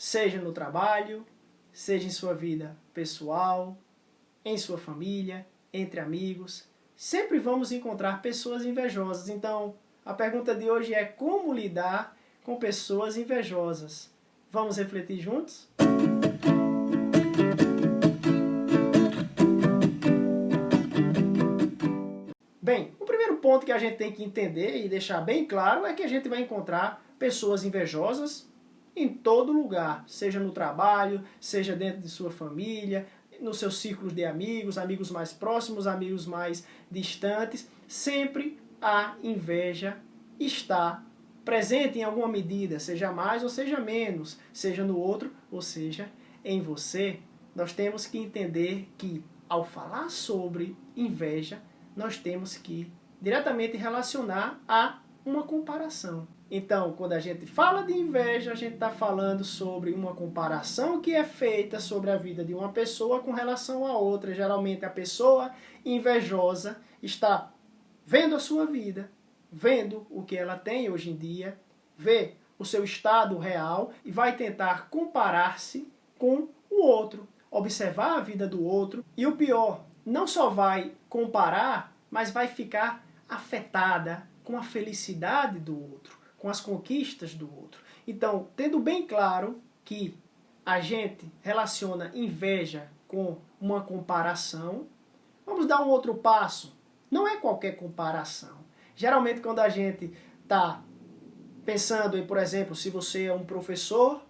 seja no trabalho, seja em sua vida pessoal, em sua família, entre amigos, sempre vamos encontrar pessoas invejosas. Então, a pergunta de hoje é como lidar com pessoas invejosas. Vamos refletir juntos? Bem, o primeiro ponto que a gente tem que entender e deixar bem claro é que a gente vai encontrar pessoas invejosas em todo lugar, seja no trabalho, seja dentro de sua família, nos seus círculos de amigos, amigos mais próximos, amigos mais distantes. Sempre a inveja está presente em alguma medida, seja mais ou seja menos, seja no outro ou seja em você. Nós temos que entender que, ao falar sobre inveja, nós temos que diretamente relacionar a uma comparação. Então, quando a gente fala de inveja, a gente está falando sobre uma comparação que é feita sobre a vida de uma pessoa com relação a outra. Geralmente a pessoa invejosa está vendo a sua vida, vendo o que ela tem hoje em dia, vê o seu estado real e vai tentar comparar-se com o outro, observar a vida do outro e o pior, não só vai comparar, mas vai ficar afetada com a felicidade do outro, com as conquistas do outro. Então, tendo bem claro que a gente relaciona inveja com uma comparação, vamos dar um outro passo. Não é qualquer comparação. Geralmente, quando a gente está pensando em, por exemplo, se você é um professor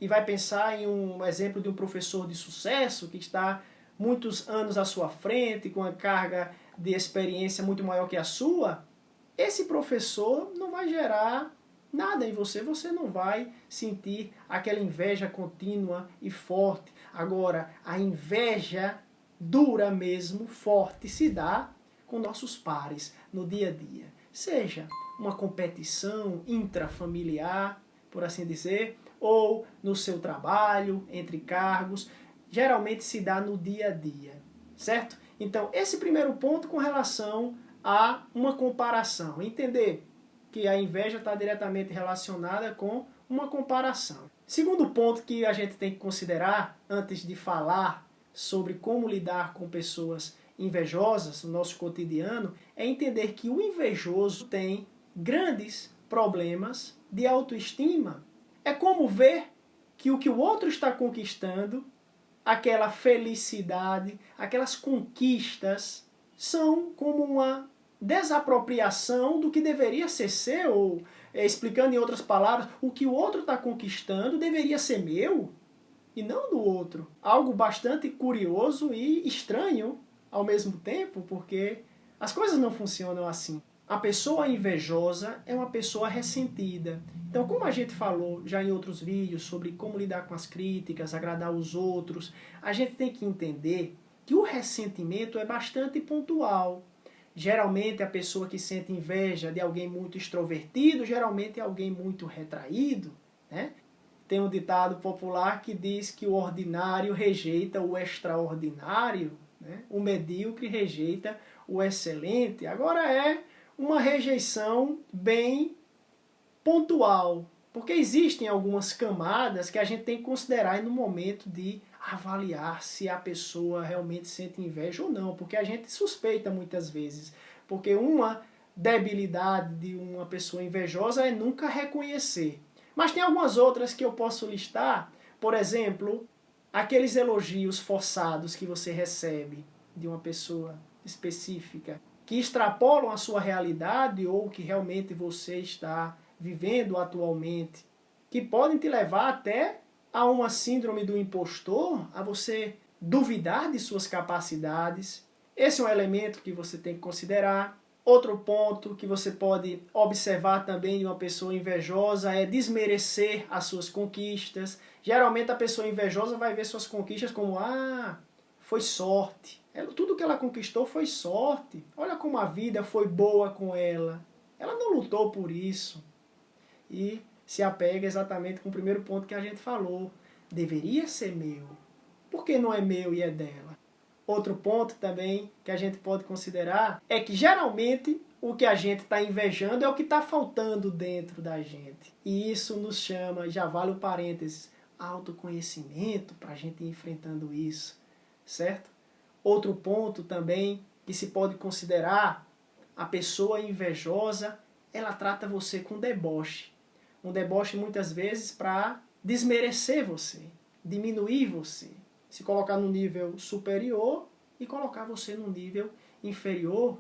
e vai pensar em um exemplo de um professor de sucesso que está muitos anos à sua frente, com uma carga de experiência muito maior que a sua, esse professor não vai gerar nada em você, você não vai sentir aquela inveja contínua e forte. Agora, a inveja dura mesmo, forte, se dá com nossos pares no dia a dia. Seja uma competição intrafamiliar, por assim dizer, ou no seu trabalho, entre cargos, geralmente se dá no dia a dia, certo? Então, esse primeiro ponto com relação a uma comparação. Entender que a inveja está diretamente relacionada com uma comparação. Segundo ponto que a gente tem que considerar antes de falar sobre como lidar com pessoas invejosas no nosso cotidiano é entender que o invejoso tem grandes problemas de autoestima. É como ver que o outro está conquistando, aquela felicidade, aquelas conquistas, são como uma desapropriação do que deveria ser seu, ou, explicando em outras palavras, o que o outro está conquistando deveria ser meu e não do outro. Algo bastante curioso e estranho ao mesmo tempo, porque as coisas não funcionam assim. A pessoa invejosa é uma pessoa ressentida. Então, como a gente falou já em outros vídeos sobre como lidar com as críticas, agradar os outros, a gente tem que entender que o ressentimento é bastante pontual. Geralmente a pessoa que sente inveja de alguém muito extrovertido, geralmente é alguém muito retraído, né? Tem um ditado popular que diz que o ordinário rejeita o extraordinário, né? O medíocre rejeita o excelente. Agora é uma rejeição bem pontual, porque existem algumas camadas que a gente tem que considerar no momento de avaliar se a pessoa realmente sente inveja ou não, porque a gente suspeita muitas vezes, porque uma debilidade de uma pessoa invejosa é nunca reconhecer. Mas tem algumas outras que eu posso listar, por exemplo, aqueles elogios forçados que você recebe de uma pessoa específica, que extrapolam a sua realidade ou que realmente você está vivendo atualmente, que podem te levar até a uma síndrome do impostor, a você duvidar de suas capacidades. Esse é um elemento que você tem que considerar. Outro ponto que você pode observar também de uma pessoa invejosa é desmerecer as suas conquistas. Geralmente a pessoa invejosa vai ver suas conquistas como, foi sorte. Tudo que ela conquistou foi sorte. Olha como a vida foi boa com ela. Ela não lutou por isso. E se apega exatamente com o primeiro ponto que a gente falou. Deveria ser meu. Por que não é meu e é dela? Outro ponto também que a gente pode considerar é que geralmente o que a gente está invejando é o que está faltando dentro da gente. E isso nos chama, já vale o parênteses, autoconhecimento para a gente ir enfrentando isso, certo? Outro ponto também que se pode considerar, a pessoa invejosa, ela trata você com deboche. Um deboche muitas vezes para desmerecer você, diminuir você, se colocar no nível superior e colocar você no nível inferior.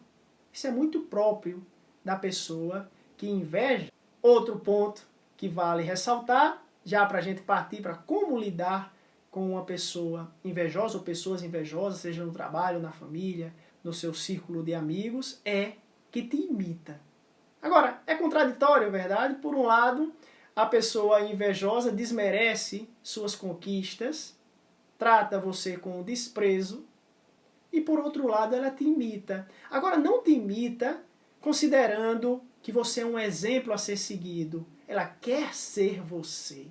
Isso é muito próprio da pessoa que inveja. Outro ponto que vale ressaltar, já para a gente partir para como lidar com uma pessoa invejosa ou pessoas invejosas, seja no trabalho, na família, no seu círculo de amigos, é que te imita. Agora, é contraditório, é verdade? Por um lado, a pessoa invejosa desmerece suas conquistas, trata você com desprezo, e por outro lado ela te imita. Agora, não te imita considerando que você é um exemplo a ser seguido. Ela quer ser você.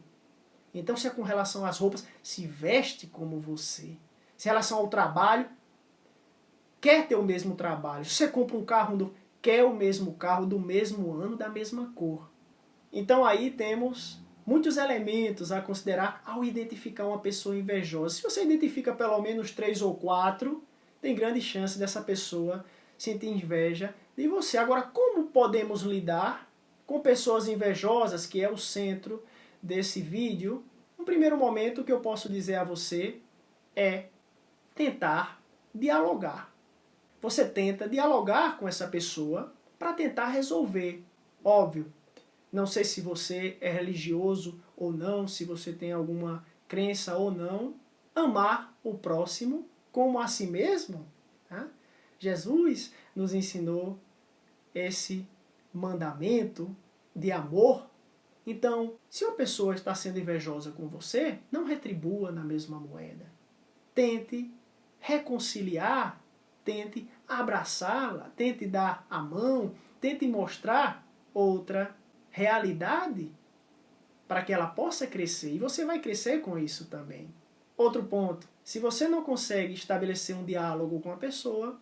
Então, se é com relação às roupas, se veste como você. Se em relação ao trabalho, quer ter o mesmo trabalho. Se você compra um carro, quer o mesmo carro, do mesmo ano, da mesma cor. Então aí temos muitos elementos a considerar ao identificar uma pessoa invejosa. Se você identifica pelo menos 3 ou 4, tem grande chance dessa pessoa sentir inveja de você. Agora, como podemos lidar com pessoas invejosas, que é o centro desse vídeo? No primeiro momento, o que eu posso dizer a você é tentar dialogar. Você tenta dialogar com essa pessoa para tentar resolver. Óbvio, não sei se você é religioso ou não, se você tem alguma crença ou não, amar o próximo como a si mesmo. Tá? Jesus nos ensinou esse mandamento de amor. Então, se uma pessoa está sendo invejosa com você, não retribua na mesma moeda. Tente reconciliar, tente abraçá-la, tente dar a mão, tente mostrar outra realidade para que ela possa crescer. E você vai crescer com isso também. Outro ponto, se você não consegue estabelecer um diálogo com a pessoa,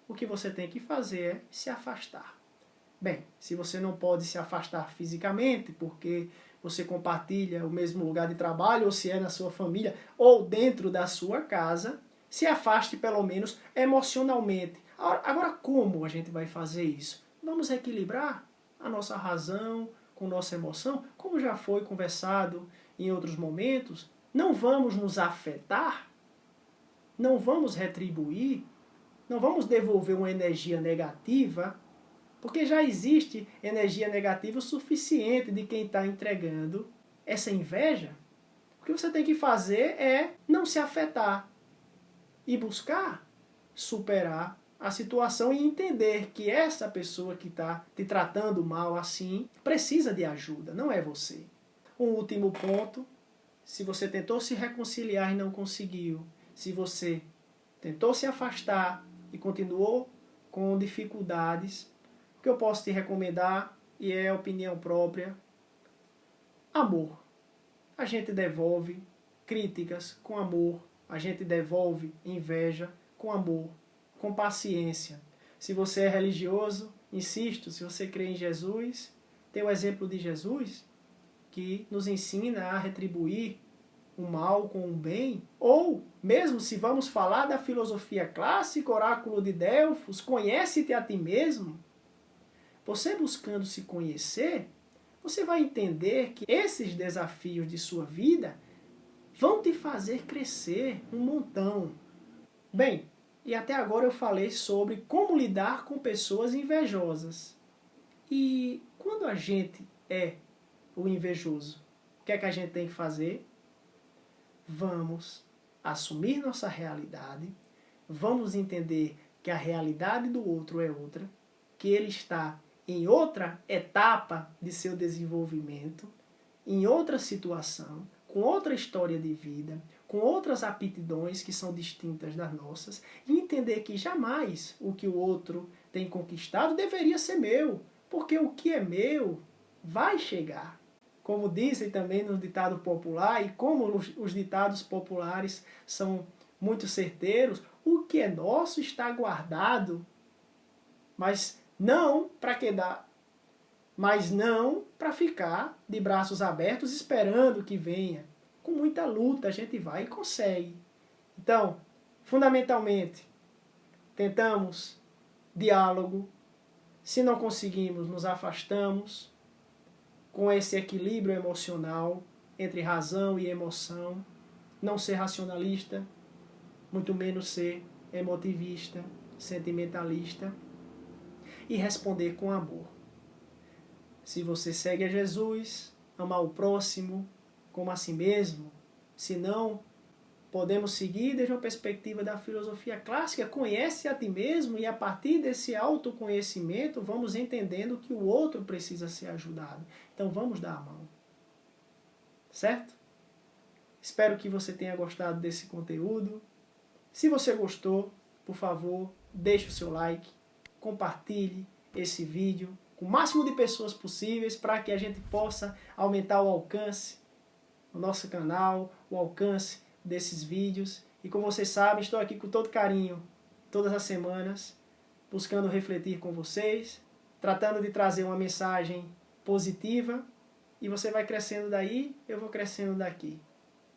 o que você tem que fazer é se afastar. Bem, se você não pode se afastar fisicamente, porque você compartilha o mesmo lugar de trabalho, ou se é na sua família, ou dentro da sua casa, se afaste pelo menos emocionalmente. Agora, como a gente vai fazer isso? Vamos equilibrar a nossa razão com nossa emoção, como já foi conversado em outros momentos. Não vamos nos afetar, não vamos retribuir, não vamos devolver uma energia negativa, porque já existe energia negativa o suficiente de quem está entregando essa inveja. O que você tem que fazer é não se afetar e buscar superar a situação e entender que essa pessoa que está te tratando mal assim precisa de ajuda, não é você. Um último ponto, se você tentou se reconciliar e não conseguiu, se você tentou se afastar e continuou com dificuldades, o que eu posso te recomendar, e é opinião própria, amor. A gente devolve críticas com amor, a gente devolve inveja com amor, com paciência. Se você é religioso, insisto, se você crê em Jesus, tem o exemplo de Jesus, que nos ensina a retribuir o mal com o bem. Ou, mesmo se vamos falar da filosofia clássica, oráculo de Delfos, conhece-te a ti mesmo. Você buscando se conhecer, você vai entender que esses desafios de sua vida vão te fazer crescer um montão. Bem, e até agora eu falei sobre como lidar com pessoas invejosas. E quando a gente é o invejoso, o que é que a gente tem que fazer? Vamos assumir nossa realidade, vamos entender que a realidade do outro é outra, que ele está em outra etapa de seu desenvolvimento, em outra situação, com outra história de vida, com outras aptidões que são distintas das nossas, e entender que jamais o que o outro tem conquistado deveria ser meu, porque o que é meu vai chegar. Como dizem também no ditado popular, e como os ditados populares são muito certeiros, o que é nosso está guardado, mas não para quedar, mas não para ficar de braços abertos esperando que venha. com muita luta a gente vai e consegue. Então, fundamentalmente, tentamos diálogo. Se não conseguimos, nos afastamos com esse equilíbrio emocional entre razão e emoção. Não ser racionalista, muito menos ser emotivista, sentimentalista. E responder com amor. Se você segue a Jesus, amar o próximo como a si mesmo. Se não, podemos seguir desde uma perspectiva da filosofia clássica, conhece a ti mesmo, e a partir desse autoconhecimento vamos entendendo que o outro precisa ser ajudado. Então vamos dar a mão. Certo? Espero que você tenha gostado desse conteúdo. Se você gostou, por favor, deixe o seu like, compartilhe esse vídeo com o máximo de pessoas possíveis para que a gente possa aumentar o alcance do nosso canal, o alcance desses vídeos. E como vocês sabem, estou aqui com todo carinho, todas as semanas, buscando refletir com vocês, tratando de trazer uma mensagem positiva, e você vai crescendo daí, eu vou crescendo daqui.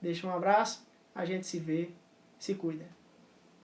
Deixa um abraço, a gente se vê, se cuida.